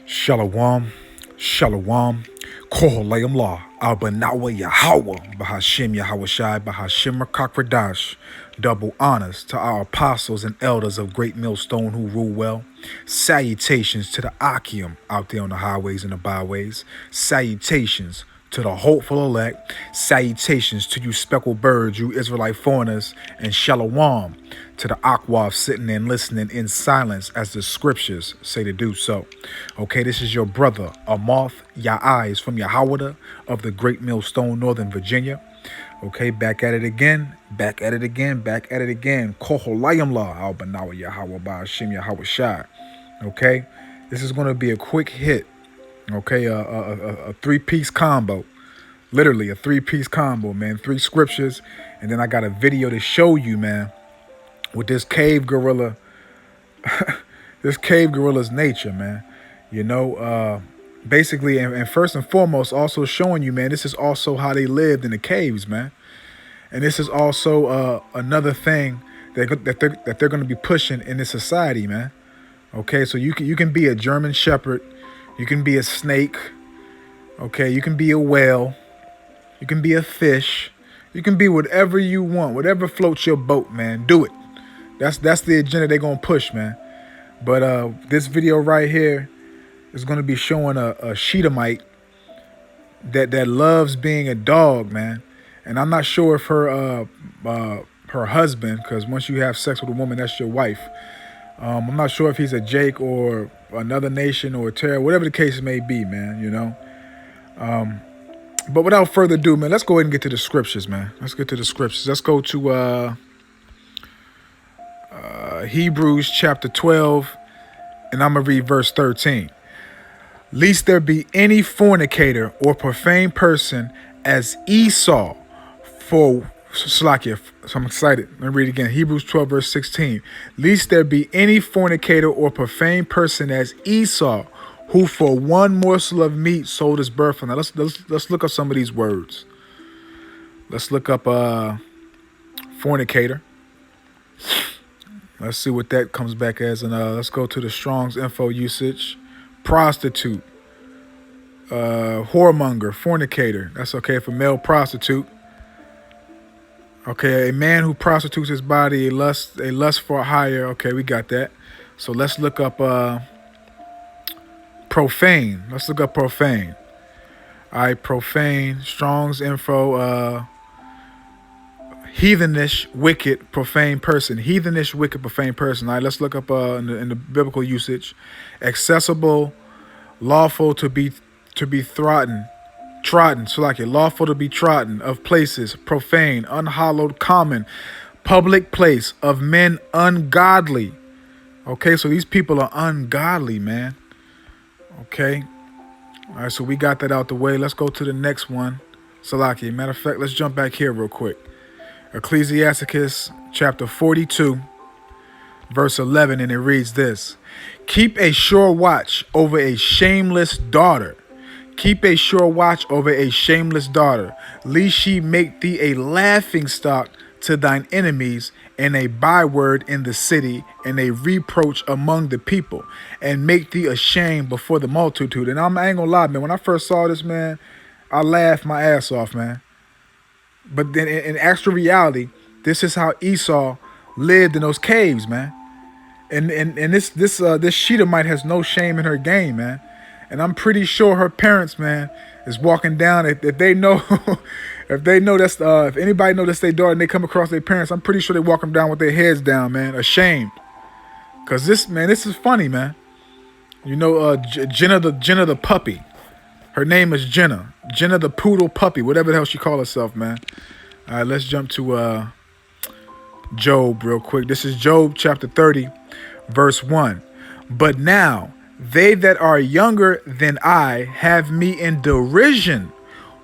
Shalom, Shalom, Koholayim La, Albanawa Yahweh, Bahashim Yahweh Shai, Bahashim Rakakradash. Double honors to our apostles and elders of Great Millstone who rule well. Salutations to the Akim out there on the highways and the byways. Salutations to the hopeful elect. Salutations to you speckled birds, you Israelite foreigners, and shalom to the Akwaf sitting and listening in silence as the scriptures say to do so. Okay, this is your brother, Amoth Ya'ais from Yahweh of the Great Millstone, Northern Virginia. Okay, back at it again, back at it again, back at it again. Koholayim La, Albanawa Yahweh, Ba'ashim Yahweh Shai. Okay, this is going to be a quick hit. Okay, a three-piece combo. Literally a three-piece combo, man. 3 scriptures, and then I got a video to show you, man, with this cave gorilla, this cave gorilla's nature, man. You know, basically, and first and foremost, also showing you, man, this is also how they lived in the caves, man. And this is also another thing that they're going to be pushing in this society, man. Okay, so you can be a German Shepherd. You can be a snake, okay? You can be a whale. You can be a fish. You can be whatever you want, whatever floats your boat, man. Do it. That's the agenda they're gonna push, man. But this video right here is gonna be showing a Shedemite that loves being a dog, man. And I'm not sure if her husband, because once you have sex with a woman, that's your wife. I'm not sure if he's a Jake or another nation or a terror, whatever the case may be, man, you know. But without further ado, man, let's go ahead and get to the scriptures, man. Let's get to the scriptures. Let's go to Hebrews chapter 12, and I'm going to read verse 13. Lest there be any fornicator or profane person as Esau, for Slakia. So I'm excited. Let me read it again. Hebrews 12, verse 16. Lest there be any fornicator or profane person as Esau, who for one morsel of meat sold his birthright. Now let's look up some of these words. Let's look up fornicator. Let's see what that comes back as. And let's go to the Strong's info usage. Prostitute. Whoremonger. Fornicator. That's okay for male prostitute. Okay, a man who prostitutes his body, a lust for a hire. Okay, we got that. So let's look up profane. Let's look up profane. All right, profane, Strong's info, heathenish, wicked, profane person. Heathenish, wicked, profane person. All right, let's look up in the biblical usage. Accessible, lawful to be trodden, so like it, lawful to be trodden, of places, profane, unhallowed, common, public place, of men ungodly. Okay, so these people are ungodly, man. Okay. All right, so we got that out the way. Let's go to the next one. Salaki. Matter of fact, let's jump back here real quick. Ecclesiasticus chapter 42, verse 11, and it reads this. Keep a sure watch over a shameless daughter. Keep a sure watch over a shameless daughter, lest she make thee a laughing stock to thine enemies, and a byword in the city, and a reproach among the people, and make thee ashamed before the multitude. And I ain't gonna lie, man, when I first saw this, man, I laughed my ass off, man. But then in actual reality, this is how Esau lived in those caves, man. And this Shedemite has no shame in her game, man. And I'm pretty sure her parents, man, is walking down. If they know, if they know that's, if anybody know that's their daughter and they come across their parents, I'm pretty sure they walk them down with their heads down, man, ashamed. Cause this is funny, man. You know, Jenna the puppy. Her name is Jenna the poodle puppy, whatever the hell she call herself, man. All right, let's jump to Job real quick. This is Job chapter 30, verse 1. But now they that are younger than I have me in derision,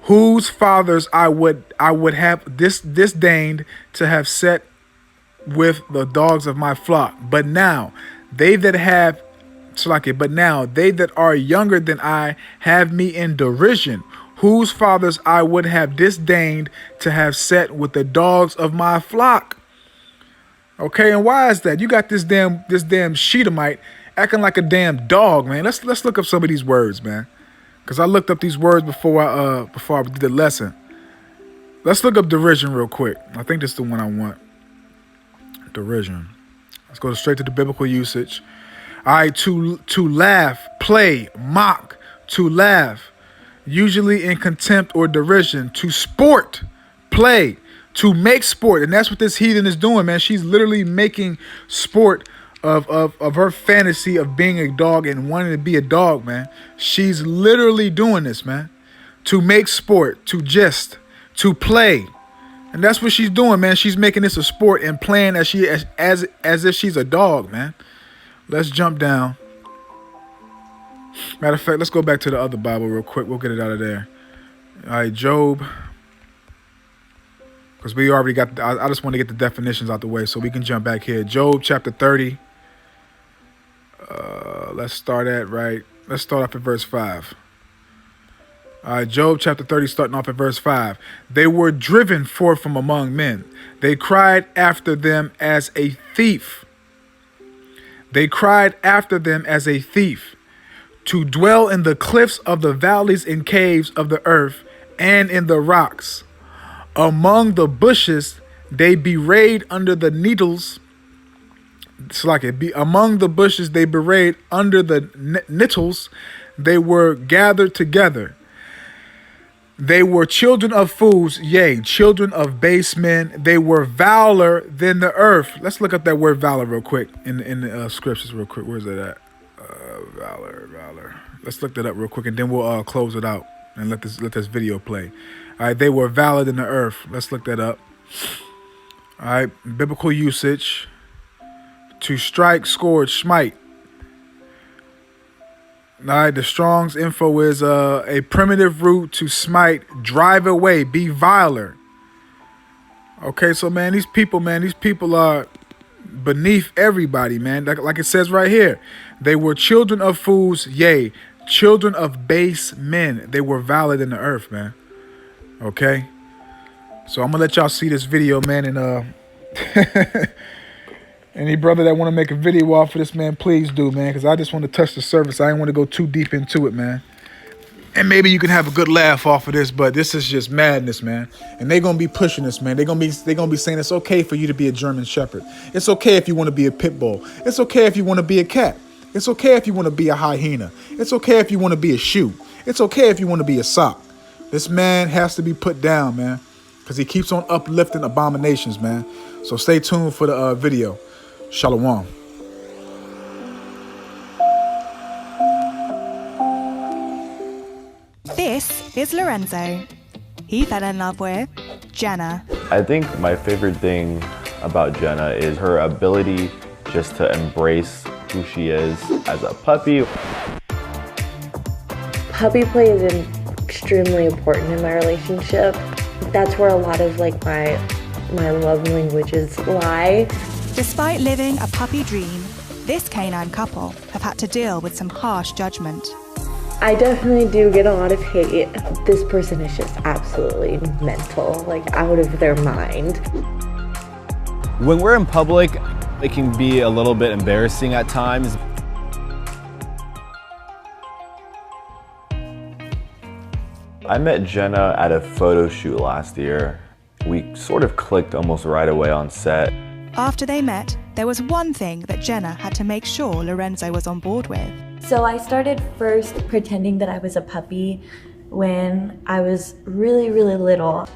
whose fathers I would have disdained to have set with the dogs of my flock. But now they that are younger than I have me in derision, whose fathers I would have disdained to have set with the dogs of my flock. Okay, and why is that? You got this damn Shedemite acting like a damn dog, man. Let's look up some of these words, man. Cause I looked up these words before I did the lesson. Let's look up derision real quick. I think this is the one I want. Derision. Let's go straight to the biblical usage. All right, to laugh, play, mock, to laugh, usually in contempt or derision, to sport, play, to make sport. And that's what this heathen is doing, man. She's literally making sport of her fantasy of being a dog and wanting to be a dog, man. She's literally doing this, man. To make sport, to jest, to play. And that's what she's doing, man. She's making this a sport and playing as if she's a dog, man. Let's jump down. Matter of fact, let's go back to the other Bible real quick. We'll get it out of there. All right, Job. Because we already got, I just want to get the definitions out the way so we can jump back here. Job chapter 30. Let's start off at verse 5. Job chapter 30, starting off at verse 5. They were driven forth from among men. They cried after them as a thief. They cried after them as a thief, to dwell in the cliffs of the valleys and caves of the earth and in the rocks. Among the bushes, they bewrayed under the needles. Among the bushes, they bewrayed under the nettles. They were gathered together. They were children of fools, yea, children of base men. They were viler than the earth. Let's look up that word valor real quick in the scriptures real quick. Where's that at? Valor. Let's look that up real quick, and then we'll close it out and let this video play. All right, they were viler than the earth. Let's look that up. All right, biblical usage. To strike, scourge, smite. All right, the Strong's info is a primitive root to smite, drive away, be viler. Okay, so man, these people are beneath everybody, man. Like it says right here, they were children of fools, yea, children of base men. They were viler than the earth, man. Okay, so I'm gonna let y'all see this video, man, and any brother that want to make a video off of this, man, please do, man, because I just want to touch the surface. I didn't want to go too deep into it, man. And maybe you can have a good laugh off of this, but this is just madness, man. And they're going to be pushing this, man. They're going to be saying it's okay for you to be a German Shepherd. It's okay if you want to be a pit bull. It's okay if you want to be a cat. It's okay if you want to be a hyena. It's okay if you want to be a shoe. It's okay if you want to be a sock. This man has to be put down, man, because he keeps on uplifting abominations, man. So stay tuned for the video. Shalom. This is Lorenzo. He fell in love with Jenna. I think my favorite thing about Jenna is her ability just to embrace who she is as a puppy. Puppy play is extremely important in my relationship. That's where a lot of my love languages lie. Despite living a puppy dream, this canine couple have had to deal with some harsh judgment. I definitely do get a lot of hate. This person is just absolutely mental, out of their mind. When we're in public, it can be a little bit embarrassing at times. I met Jenna at a photo shoot last year. We sort of clicked almost right away on set. After they met, there was one thing that Jenna had to make sure Lorenzo was on board with. So I started first pretending that I was a puppy when I was really, really little.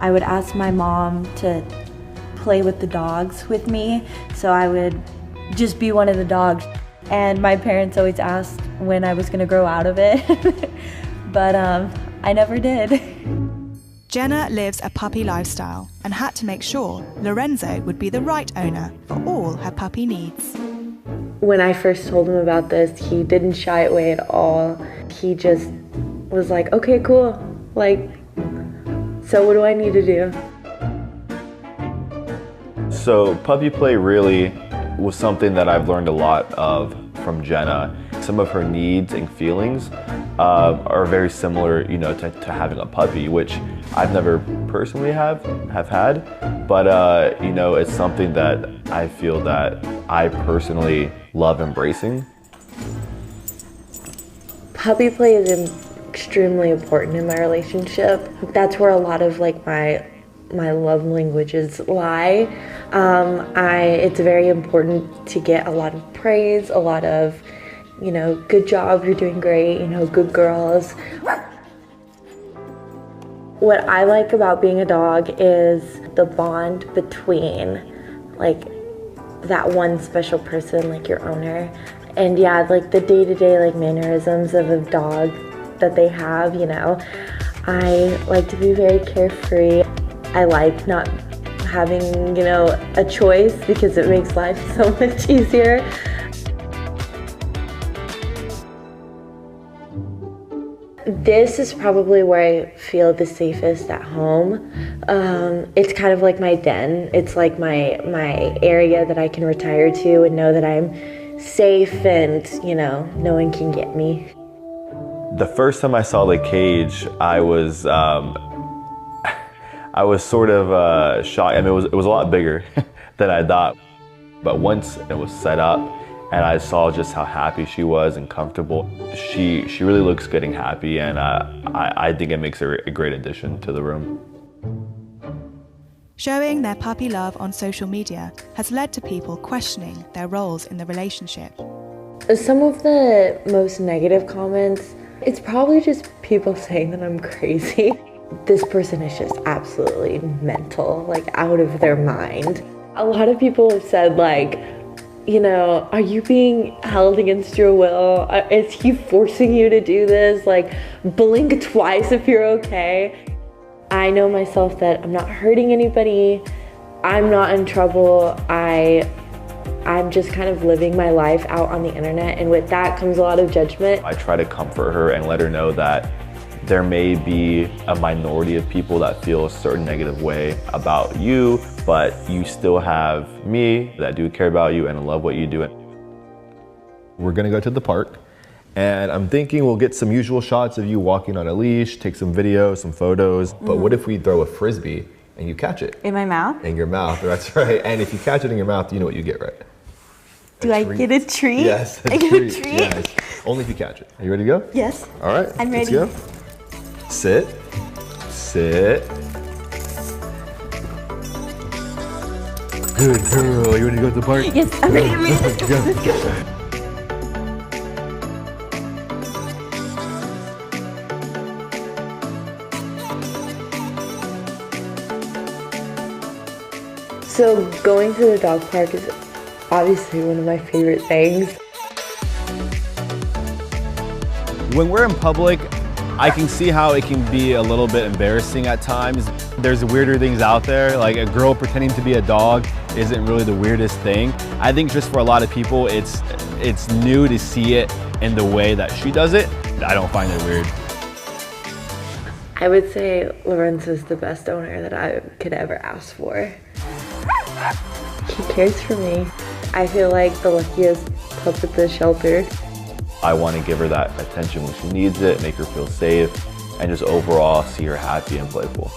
I would ask my mom to play with the dogs with me, so I would just be one of the dogs. And my parents always asked when I was gonna grow out of it, but I never did. Jenna lives a puppy lifestyle and had to make sure Lorenzo would be the right owner for all her puppy needs. When I first told him about this, he didn't shy away at all. He just was like, okay, cool. So what do I need to do? So puppy play really was something that I've learned a lot of from Jenna. Some of her needs and feelings are very similar, to having a puppy, which I've never personally have had, but it's something that I feel that I personally love embracing. Puppy play is extremely important in my relationship. That's where a lot of like my love languages lie. It's very important to get a lot of praise, a lot of, good job, you're doing great, good girls. What I like about being a dog is the bond between like that one special person, like your owner, and yeah, like the day-to-day like mannerisms of a dog that they have, I like to be very carefree. I like not having, a choice because it makes life so much easier. This is probably where I feel the safest at home. It's kind of like my den. It's like my area that I can retire to and know that I'm safe and, no one can get me. The first time I saw the cage, I was sort of shocked. I mean, it was a lot bigger than I thought. But once it was set up and I saw just how happy she was and comfortable, she really looks good and happy, and I think it makes her a great addition to the room. Showing their puppy love on social media has led to people questioning their roles in the relationship. Some of the most negative comments, it's probably just people saying that I'm crazy. This person is just absolutely mental, like out of their mind. A lot of people have said like, are you being held against your will? Is he forcing you to do this? Like, blink twice if you're okay. I know myself that I'm not hurting anybody. I'm not in trouble. I'm just kind of living my life out on the internet, and with that comes a lot of judgment. I try to comfort her and let her know that there may be a minority of people that feel a certain negative way about you, but you still have me that do care about you and love what you do. We're gonna go to the park, and I'm thinking we'll get some usual shots of you walking on a leash, take some video, some photos. But what if we throw a Frisbee and you catch it? In my mouth? In your mouth, that's right. And if you catch it in your mouth, you know what you get, right? Do I get a treat? Yes, I get a treat? Yes. Only if you catch it. Are you ready to go? Yes. All right, I'm let's ready. go. Sit, sit. Good girl, you ready to go to the park? Yes, I'm ready. Let's go. Let's go. So going to the dog park is obviously one of my favorite things. When we're in public, I can see how it can be a little bit embarrassing at times. There's weirder things out there, like a girl pretending to be a dog isn't really the weirdest thing. I think just for a lot of people, it's new to see it in the way that she does it. I don't find it weird. I would say Lorenzo's the best owner that I could ever ask for. He cares for me. I feel like the luckiest pup at the shelter. I want to give her that attention when she needs it, make her feel safe, and just overall see her happy and playful.